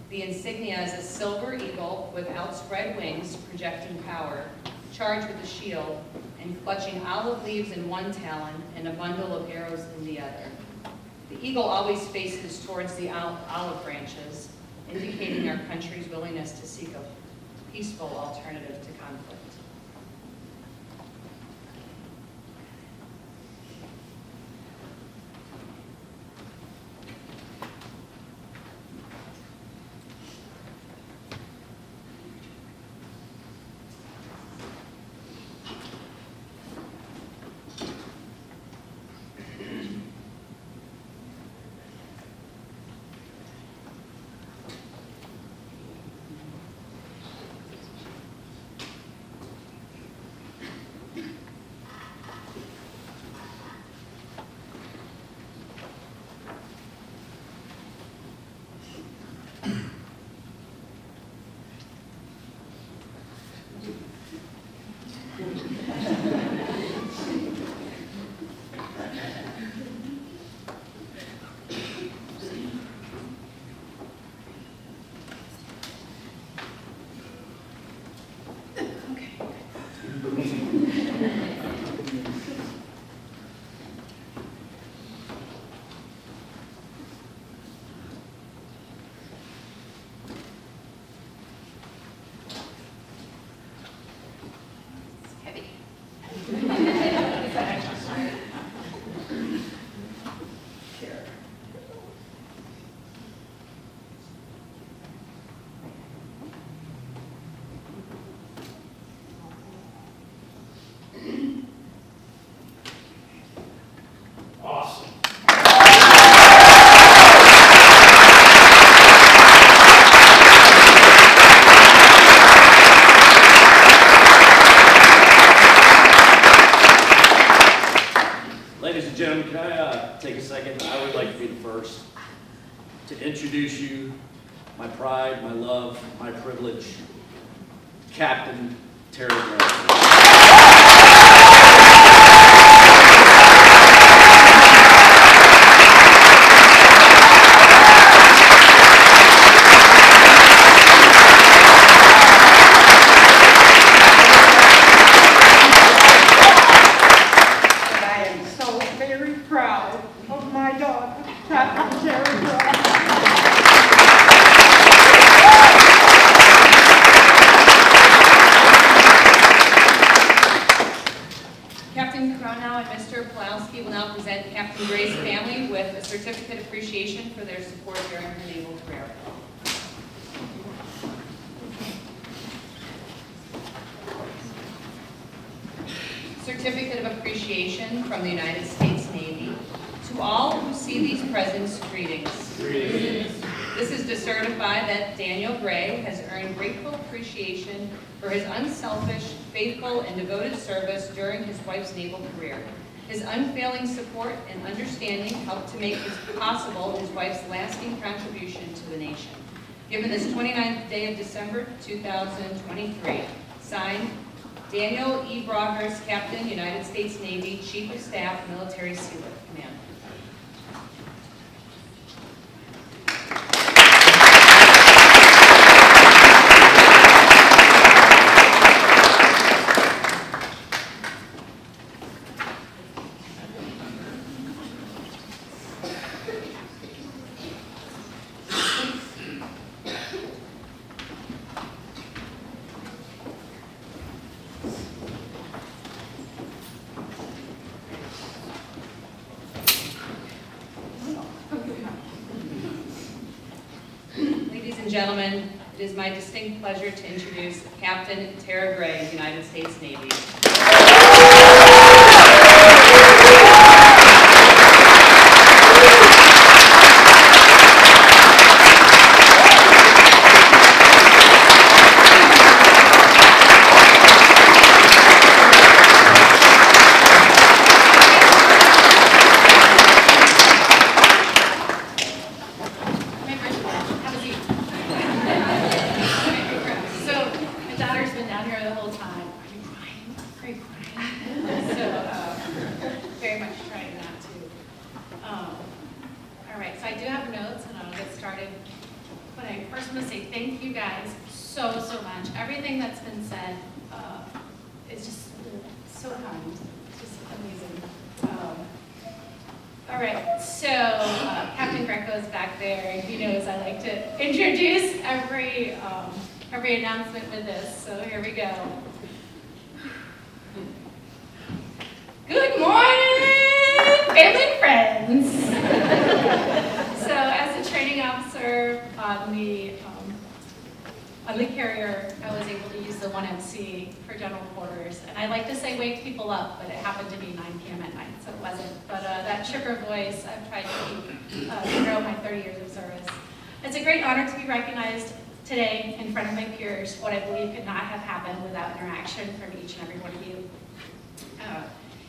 The insignia is a silver eagle with outspread wings projecting power, charged with a shield, and clutching olive leaves in one talon and a bundle of arrows in the other. The eagle always faces towards the olive branches, indicating our country's willingness to seek a peaceful alternative to conflict. gentlemen, can I take a second? I would like to be the first to introduce you, my pride, my love, my privilege, Captain Terra Ann. Will now present Captain Gray's family with a certificate of appreciation for their support during her naval career. Certificate of appreciation from the United States Navy. To all who see these presents, greetings. Greetings. This is to certify that Daniel Gray has earned grateful appreciation for his unselfish, faithful, and devoted service during his wife's naval career. His unfailing support and understanding helped to make possible his wife's lasting contribution to the nation. Given this 29th day of December, 2023. Signed, Daniel E. Broadhurst, Captain, United States Navy, Chief of Staff, Military Sealift Command. Gentlemen, it is my distinct pleasure to introduce Captain Terra Gray, United States Navy. Every announcement with this, so here we go. Good morning, family and friends. So as a training officer on the carrier, I was able to use the 1MC for general quarters. And I like to say wake people up, but it happened to be 9 p.m. at night, so it wasn't. But that chipper voice, I've tried to keep throughout my 30 years of service. It's a great honor to be recognized today in front of my peers, what I believe could not have happened without interaction from each and every one of you.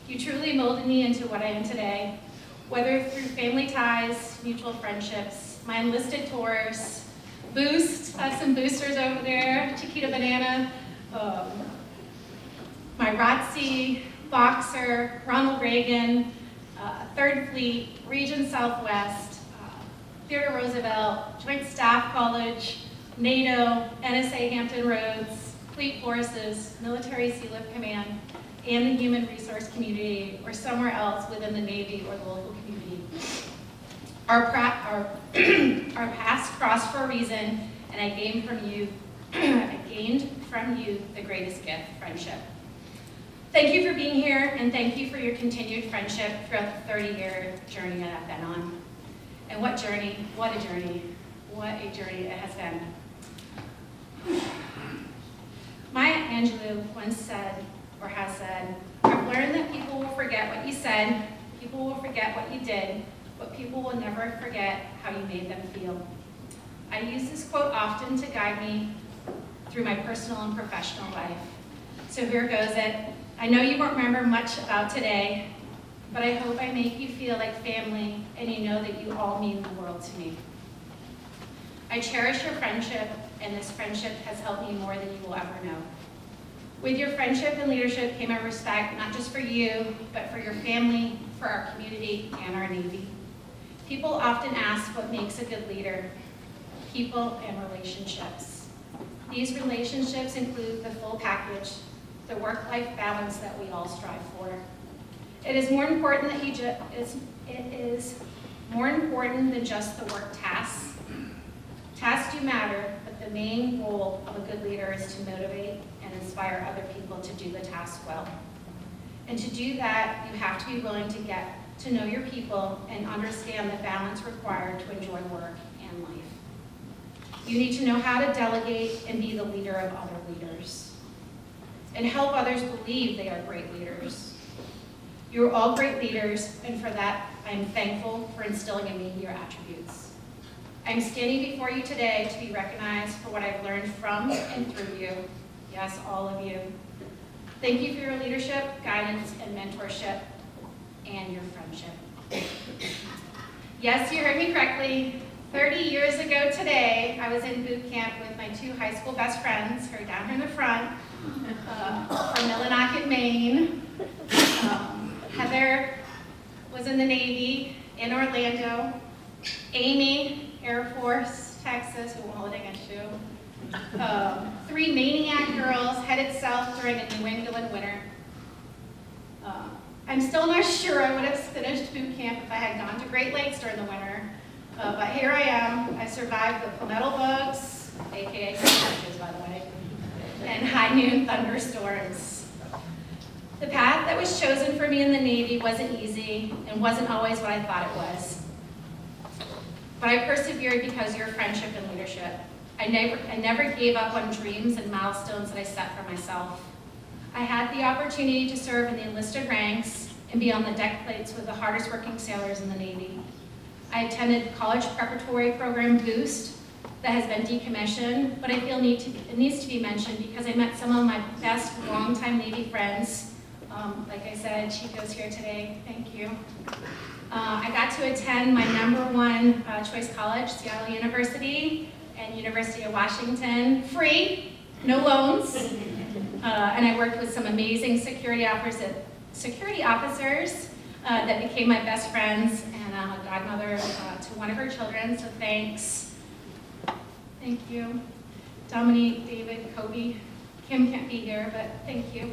You truly molded me into what I am today, whether through family ties, mutual friendships, my enlisted tours, Boost, I have some boosters over there, Chiquita Banana, my ROTC, Boxer, Ronald Reagan, 3rd Fleet, Region Southwest, Theodore Roosevelt, Joint Staff College, NATO, NSA Hampton Roads, Fleet Forces, Military Sealift Command, and the human resource community, or somewhere else within the Navy or the local community. Our paths crossed for a reason, and I gained from you the greatest gift, friendship. Thank you for being here, and thank you for your continued friendship throughout the 30-year journey that I've been on. And what a journey it has been. Maya Angelou once said, or has said, I've learned that people will forget what you said, people will forget what you did, but people will never forget how you made them feel. I use this quote often to guide me through my personal and professional life. So here goes it. I know you won't remember much about today, but I hope I make you feel like family and you know that you all mean the world to me. I cherish your friendship, and this friendship has helped me more than you will ever know. With your friendship and leadership came a respect, not just for you, but for your family, for our community, and our Navy. People often ask what makes a good leader. People and relationships. These relationships include the full package, the work-life balance that we all strive for. It is more important that it is more important than just the work tasks. Tasks do matter, but the main goal of a good leader is to motivate and inspire other people to do the task well. And to do that, you have to be willing to get to know your people and understand the balance required to enjoy work and life. You need to know how to delegate and be the leader of other leaders, and help others believe they are great leaders. You're all great leaders, and for that, I'm thankful for instilling in me your attributes. I'm standing before you today to be recognized for what I've learned from and through you. Yes, all of you. Thank you for your leadership, guidance, and mentorship, and your friendship. Yes, you heard me correctly. 30 years ago today, I was in boot camp with my 2 high school best friends, who are down here in the front, from Millinocket, Maine. Heather was in the Navy in Orlando. Amy, Air Force, Texas, who won't hold it against you. 3 maniac girls headed south during a New England winter. I'm still not sure I would have finished boot camp if I had gone to Great Lakes during the winter, but here I am. I survived the palmetto bugs, aka scorches, by the way, and high noon thunderstorms. The path that was chosen for me in the Navy wasn't easy and wasn't always what I thought it was. But I persevered because of your friendship and leadership. I never gave up on dreams and milestones that I set for myself. I had the opportunity to serve in the enlisted ranks and be on the deck plates with the hardest working sailors in the Navy. I attended college preparatory program Boost that has been decommissioned, but I feel it needs to be mentioned because I met some of my best longtime Navy friends. Like I said, Chico's here today, thank you. I got to attend my #1 choice college, Seattle University and University of Washington, free, no loans. And I worked with some amazing security officers that became my best friends, and I'm a godmother to one of her children, so thanks. Thank you. Dominique, David, Kobe. Kim can't be here, but thank you.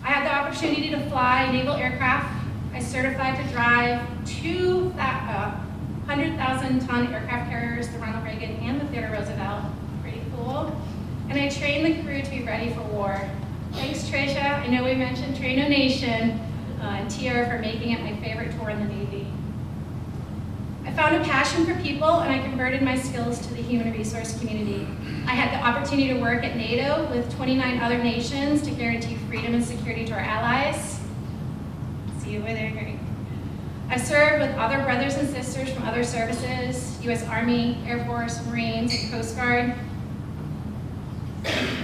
I had the opportunity to fly naval aircraft. I certified to drive 2 100,000-ton aircraft carriers, the Ronald Reagan and the Theodore Roosevelt. Pretty cool. And I trained the crew to be ready for war. Thanks, Tricia. I know we mentioned Traino Nation and Tiara for making it my favorite tour in the Navy. I found a passion for people, and I converted my skills to the human resource community. I had the opportunity to work at NATO with 29 other nations to guarantee freedom and security to our allies. See you over there, great. I've served with other brothers and sisters from other services, U.S. Army, Air Force, Marines, and Coast Guard.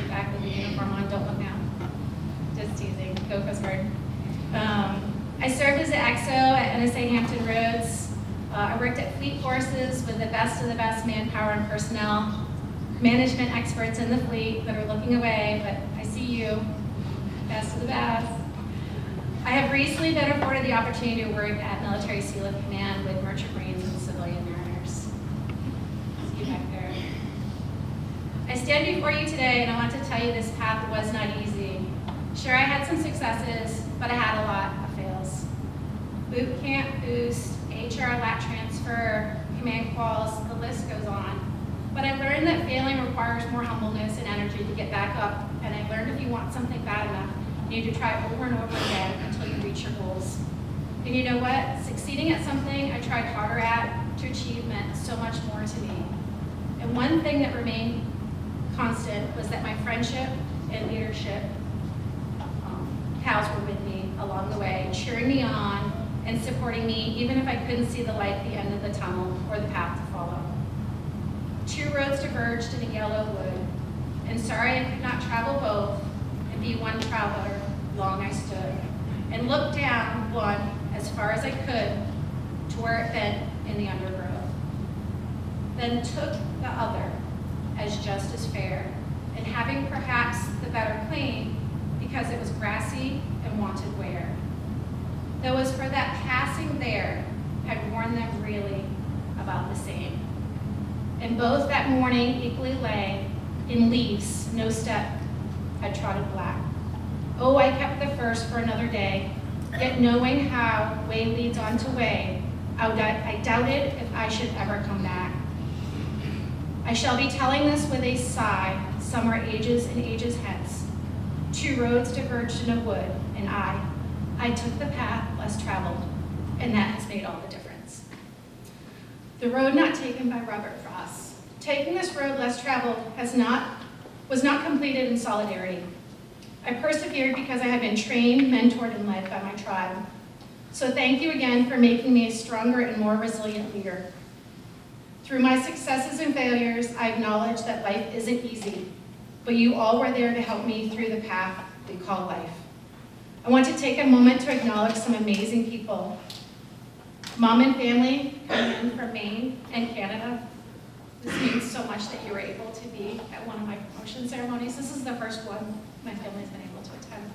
Back with the uniform on, don't look now. Just teasing, go Coast Guard. I served as an XO at NSA Hampton Roads. I worked at Fleet Forces with the best manpower and personnel, management experts in the fleet that are looking away, but I see you, best of the best. I have recently been afforded the opportunity to work at Military Sealift Command with merchant marines and civilian mariners. See you back there. I stand before you today and I want to tell you this path was not easy. Sure, I had some successes, but I had a lot of fails. Boot camp, Boost, HR lat transfer, command quals, the list goes on. But I learned that failing requires more humbleness and energy to get back up, and I learned if you want something bad enough, you need to try over and over again until you reach your goals. And you know what? Succeeding at something I tried harder at to achieve meant so much more to me. And one thing that remained constant was that my friendship and leadership pals were with me along the way, cheering me on and supporting me, even if I couldn't see the light at the end of the tunnel or the path to follow. 2 roads diverged in a yellow wood, and sorry I could not travel both and be one traveler, long I stood, and looked down one as as far as I could to where it bent in the undergrowth. Then took the other as just as fair, and having perhaps the better claim because it was grassy and wanted wear. Though as for that passing there, had worn them really about the same. And both that morning equally lay in leaves, no step had trodden black. Oh, I kept the first for another day, yet knowing how way leads on to way, I doubted if I should ever come back. I shall be telling this with a sigh, some are ages and ages hence. Two roads diverged in a wood, and I took the path less traveled, and that has made all the difference. The road not taken by Robert Frost. Taking this road less traveled was not completed in solidarity. I persevered because I had been trained, mentored, and led by my tribe. So thank you again for making me a stronger and more resilient leader. Through my successes and failures, I acknowledge that life isn't easy, but you all were there to help me through the path we call life. I want to take a moment to acknowledge some amazing people. Mom and family coming in from Maine and Canada. This means so much that you were able to be at one of my promotion ceremonies. This is the first one my family's been able to attend.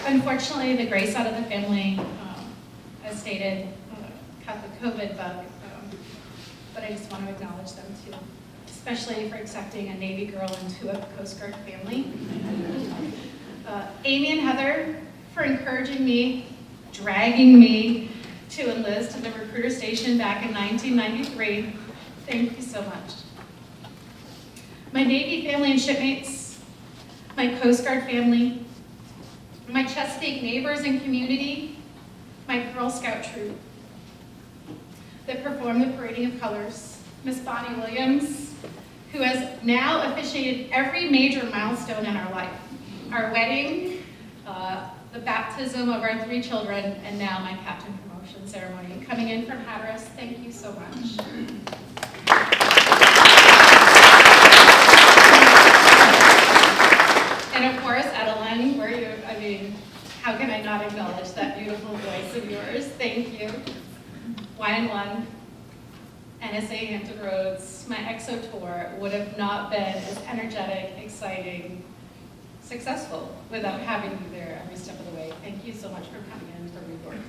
Unfortunately, the Gray side of the family, as stated, caught the COVID bug, but I just want to acknowledge them too, especially for accepting a Navy girl into a Coast Guard family. Amy and Heather for encouraging me, dragging me to enlist in the recruiter station back in 1993. Thank you so much. My Navy family and shipmates, my Coast Guard family, my Chesapeake neighbors and community, my Girl Scout troop that performed the parading of colors, Miss Bonnie Williams, who has now officiated every major milestone in our life. Our wedding, the baptism of our 3 children, and now my captain promotion ceremony. Coming in from Hatteras, thank you so much. And of course, Adeline, how can I not acknowledge that beautiful voice of yours? Thank you. YN1, NSA Hampton Roads, my EXO tour would have not been as energetic, exciting, successful without having you there every step of the way. Thank you so much for coming in for rework.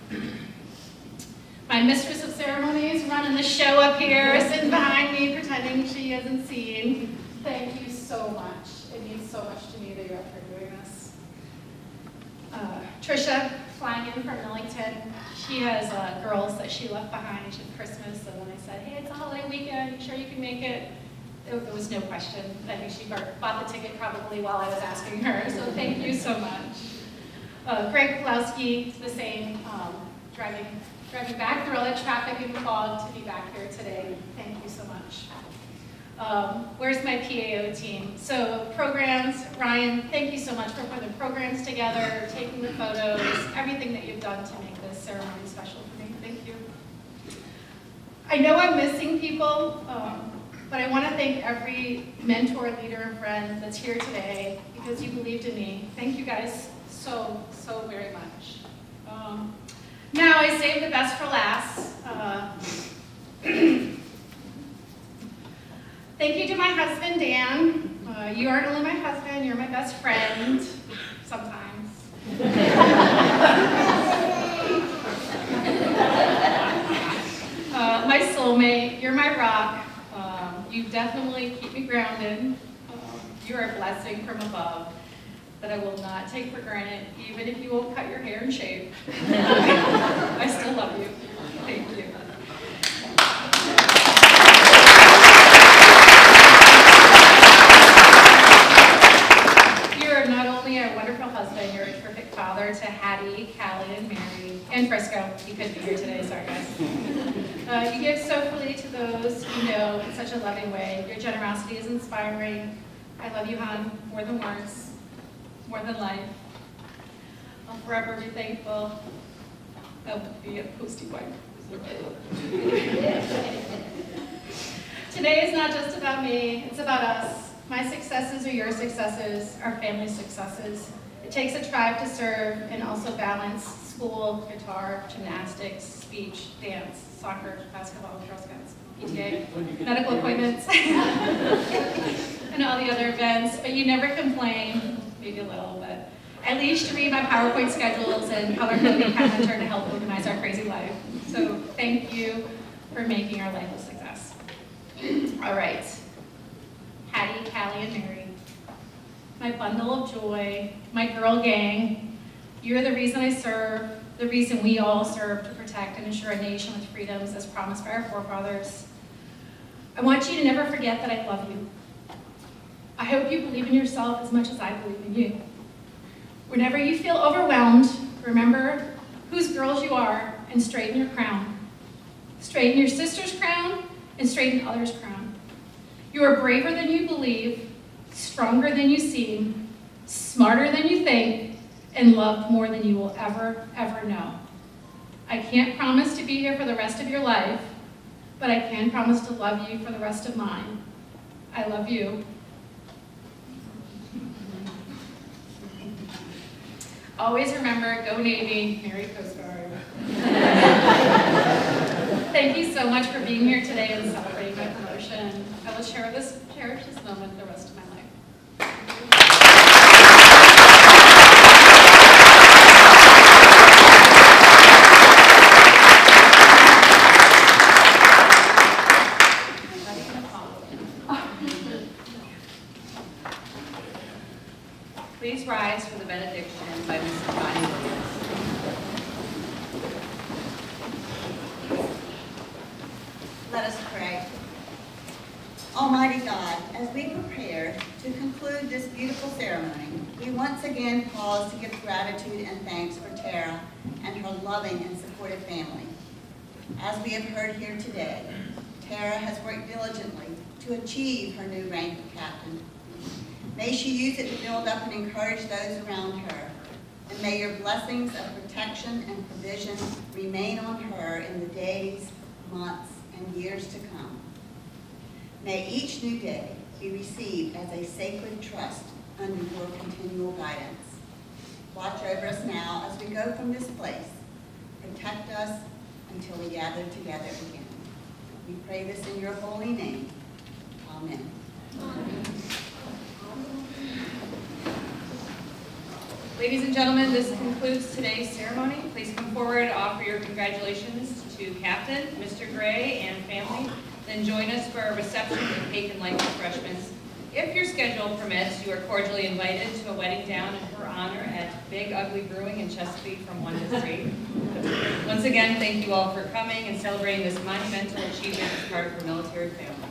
My mistress of ceremonies running the show up here, sitting behind me, pretending she hasn't seen. Thank you so much. It means so much to me that you're up here doing this. Trisha, flying in from Millington. She has girls that she left behind at Christmas, and when I said, hey, it's a holiday weekend, you sure you can make it? There was no question. I think she bought the ticket probably while I was asking her, so thank you so much. Greg Pulowski, the same, driving back through all that traffic and fog to be back here today. Thank you so much. Where's my PAO team? So programs, Ryan, thank you so much for putting the programs together, taking the photos, everything that you've done to make this ceremony special for me. Thank you. I know I'm missing people, but I want to thank every mentor, leader, and friend that's here today because you believed in me. Thank you guys so very much. Now I saved the best for last. Thank you to my husband, Dan. You aren't only my husband, you're my best friend, sometimes. My soulmate, you're my rock. You definitely keep me grounded. You're a blessing from above that I will not take for granted, even if you won't cut your hair and shave. I still love you. Thank you. You're not only a wonderful husband, you're a terrific father to Hattie, Callie, and Mary, and Frisco. You couldn't be here today, sorry guys. You give so freely to those you know in such a loving way. Your generosity is inspiring. I love you, hon, more than words, more than life. I'll forever be thankful. I'll be a posty wife. Today is not just about me, it's about us. My successes are your successes, our family's successes. It takes a tribe to serve and also balance school, guitar, gymnastics, speech, dance, soccer, basketball, Girl Scouts, PTA, medical appointments, and all the other events. But you never complain, maybe a little, but at least you read my PowerPoint schedules and color-coding calendar to help organize our crazy life. So thank you for making our life a success. All right. Hattie, Callie, and Mary, my bundle of joy, my girl gang, you're the reason I serve, the reason we all serve to protect and ensure a nation with freedoms as promised by our forefathers. I want you to never forget that I love you. I hope you believe in yourself as much as I believe in you. Whenever you feel overwhelmed, remember whose girls you are and straighten your crown. Straighten your sister's crown and straighten others' crown. You are braver than you believe, stronger than you seem, smarter than you think, and loved more than you will ever, ever know. I can't promise to be here for the rest of your life, but I can promise to love you for the rest of mine. I love you. Always remember, go Navy, Mary Coast Guard. Thank you so much for being here today and celebrating my promotion. I will cherish this moment the rest of my life. Please rise for the benediction by Mrs. Bonnie Williams. Let us pray. Almighty God, as we prepare to conclude this beautiful ceremony, we once again pause to give gratitude and thanks for Terra and her loving and supportive family. As we have heard here today, Terra has worked diligently to achieve her new rank of captain. May she use it to build up and encourage those around her. And may your blessings of protection and provision remain on her in the days, months, and years to come. May each new day be received as a sacred trust under your continual guidance. Watch over us now as we go from this place. Protect us until we gather together again. We pray this in your holy name. Amen. Amen. Ladies and gentlemen, this concludes today's ceremony. Please come forward, offer your congratulations to Captain, Mr. Gray, and family. Then join us for a reception with cake and light refreshments. If your schedule permits, you are cordially invited to a wedding down in her honor at Big Ugly Brewing in Chesapeake from 1 to 3. Once again, thank you all for coming and celebrating this monumental achievement as part of her military family.